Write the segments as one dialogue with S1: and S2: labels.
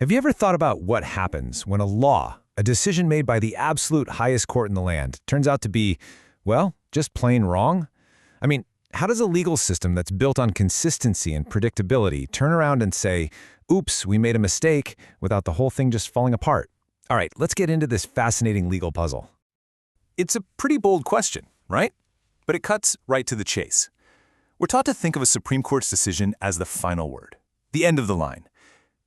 S1: Have you ever thought about what happens when a law, a decision made by the absolute highest court in the land, turns out to be, well, just plain wrong? I mean, how does a legal system that's built on consistency and predictability turn around and say, oops, we made a mistake, without the whole thing just falling apart? All right, let's get into this fascinating legal puzzle.
S2: It's a pretty bold question, right? But it cuts right to the chase. We're taught to think of a Supreme Court's decision as the final word, the end of the line.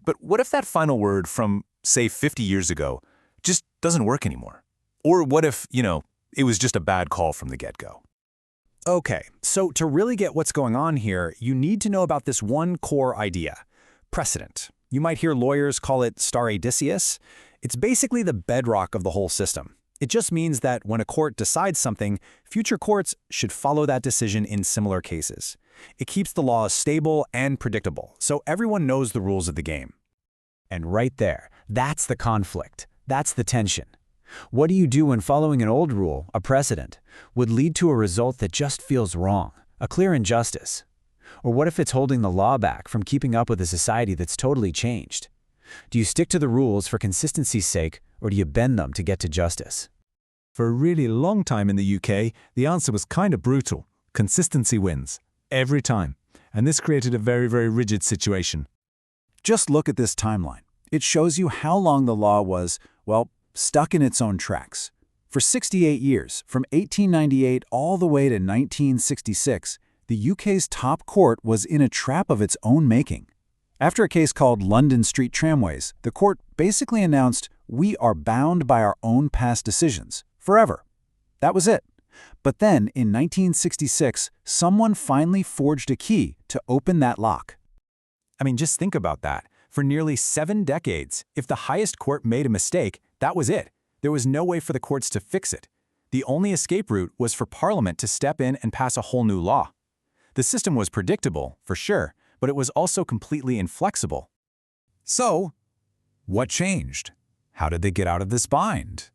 S2: But what if that final word from, say, 50 years ago just doesn't work anymore? Or what if, it was just a bad call from the get-go?
S3: Okay, so to really get what's going on here, you need to know about this one core idea, precedent. You might hear lawyers call it stare decisis. It's basically the bedrock of the whole system. It just means that when a court decides something, future courts should follow that decision in similar cases. It keeps the law stable and predictable, so everyone knows the rules of the game. And right there, that's the conflict. That's the tension. What do you do when following an old rule, a precedent, would lead to a result that just feels wrong, a clear injustice? Or what if it's holding the law back from keeping up with a society that's totally changed? Do you stick to the rules for consistency's sake, or do you bend them to get to justice?
S4: For a really long time in the UK, the answer was kind of brutal. Consistency wins. Every time. And this created a very, very rigid situation.
S5: Just look at this timeline. It shows you how long the law was, well, stuck in its own tracks. For 68 years, from 1898 all the way to 1966, the UK's top court was in a trap of its own making. After a case called London Street Tramways, the court basically announced, we are bound by our own past decisions, forever. That was it. But then, in 1966, someone finally forged a key to open that lock.
S3: I mean, just think about that. For nearly 7 decades, if the highest court made a mistake, that was it. There was no way for the courts to fix it. The only escape route was for Parliament to step in and pass a whole new law. The system was predictable, for sure, but it was also completely inflexible.
S6: So, what changed? How did they get out of this bind?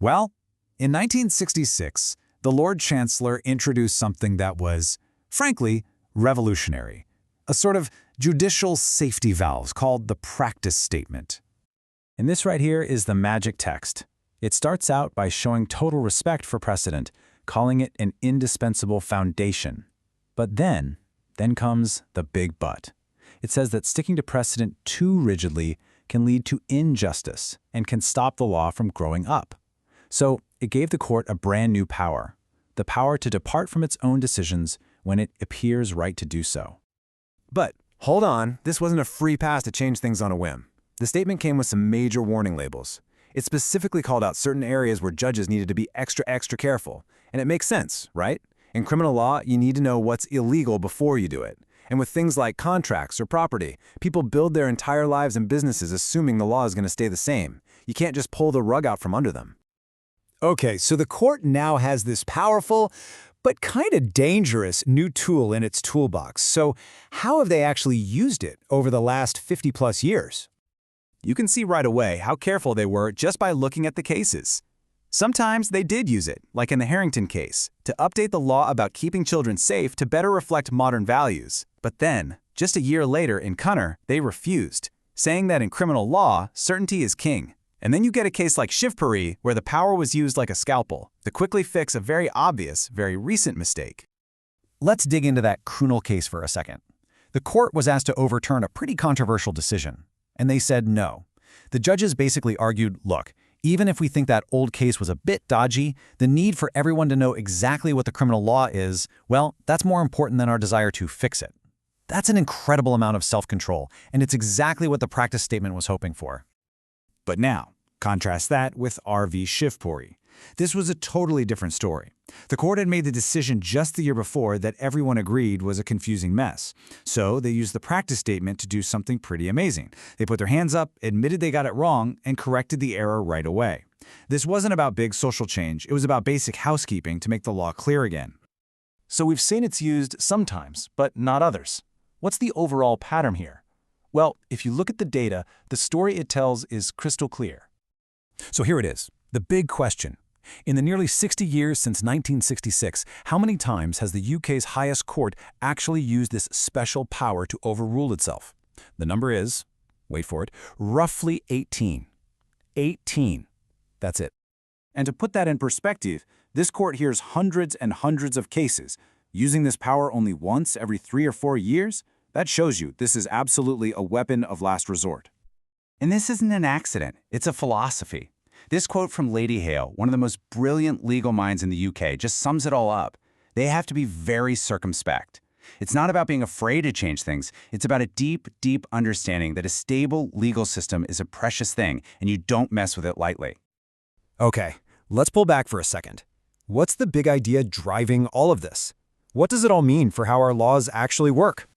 S6: Well, in 1966, the Lord Chancellor introduced something that was, frankly, revolutionary. A sort of judicial safety valve called the practice statement.
S3: And this right here is the magic text. It starts out by showing total respect for precedent, calling it an indispensable foundation. But then comes the big but. It says that sticking to precedent too rigidly can lead to injustice and can stop the law from growing up. So it gave the court a brand new power, the power to depart from its own decisions when it appears right to do so.
S1: But hold on, this wasn't a free pass to change things on a whim. The statement came with some major warning labels. It specifically called out certain areas where judges needed to be extra careful. And it makes sense, right? In criminal law, you need to know what's illegal before you do it. And with things like contracts or property, people build their entire lives and businesses assuming the law is going to stay the same. You can't just pull the rug out from under them.
S7: Okay, so the court now has this powerful, but kind of dangerous new tool in its toolbox. So how have they actually used it over the last 50+ years?
S3: You can see right away how careful they were just by looking at the cases. Sometimes they did use it, like in the Herrington case, to update the law about keeping children safe to better reflect modern values. But then, just a year later in Knauer, they refused, saying that in criminal law, certainty is king. And then you get a case like Shivpuri, where the power was used like a scalpel to quickly fix a very obvious, very recent mistake.
S5: Let's dig into that criminal case for a second. The court was asked to overturn a pretty controversial decision, and they said no. The judges basically argued, look, even if we think that old case was a bit dodgy, the need for everyone to know exactly what the criminal law is, well, that's more important than our desire to fix it. That's an incredible amount of self-control, and it's exactly what the practice statement was hoping for.
S7: But now, contrast that with R.V. Shivpuri. This was a totally different story. The court had made the decision just the year before that everyone agreed was a confusing mess. So they used the practice statement to do something pretty amazing. They put their hands up, admitted they got it wrong, and corrected the error right away. This wasn't about big social change. It was about basic housekeeping to make the law clear again.
S2: So we've seen it's used sometimes, but not others. What's the overall pattern here? Well, if you look at the data, the story it tells is crystal clear.
S6: So here it is, the big question. In the nearly 60 years since 1966, how many times has the UK's highest court actually used this special power to overrule itself? The number is,
S3: wait for it, roughly 18. 18. That's it. And to put that in perspective, this court hears hundreds and hundreds of cases. Using this power only once every 3 or 4 years? That shows you this is absolutely a weapon of last resort.
S7: And this isn't an accident, it's a philosophy. This quote from Lady Hale, one of the most brilliant legal minds in the UK, just sums it all up. They have to be very circumspect. It's not about being afraid to change things. It's about a deep, deep understanding that a stable legal system is a precious thing and you don't mess with it lightly.
S3: Okay, let's pull back for a second. What's the big idea driving all of this? What does it all mean for how our laws actually work?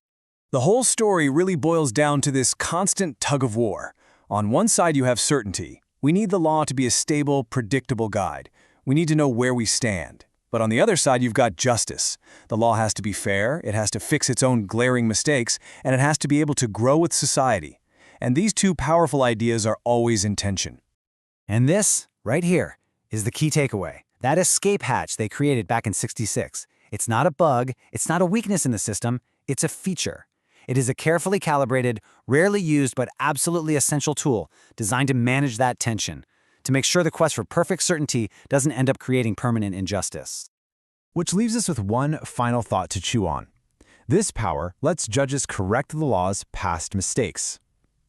S2: The whole story really boils down to this constant tug of war. On one side, you have certainty. We need the law to be a stable, predictable guide. We need to know where we stand. But on the other side, you've got justice. The law has to be fair, it has to fix its own glaring mistakes, and it has to be able to grow with society. And these two powerful ideas are always in tension.
S7: And this, right here, is the key takeaway. That escape hatch they created back in '66. It's not a bug, it's not a weakness in the system, it's a feature. It is a carefully calibrated, rarely used but absolutely essential tool designed to manage that tension, to make sure the quest for perfect certainty doesn't end up creating permanent injustice.
S3: Which leaves us with one final thought to chew on. This power lets judges correct the law's past mistakes.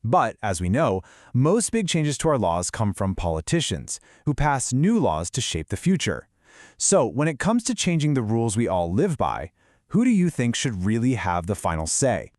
S3: But, as we know, most big changes to our laws come from politicians, who pass new laws to shape the future. So, when it comes to changing the rules we all live by, who do you think should really have the final say?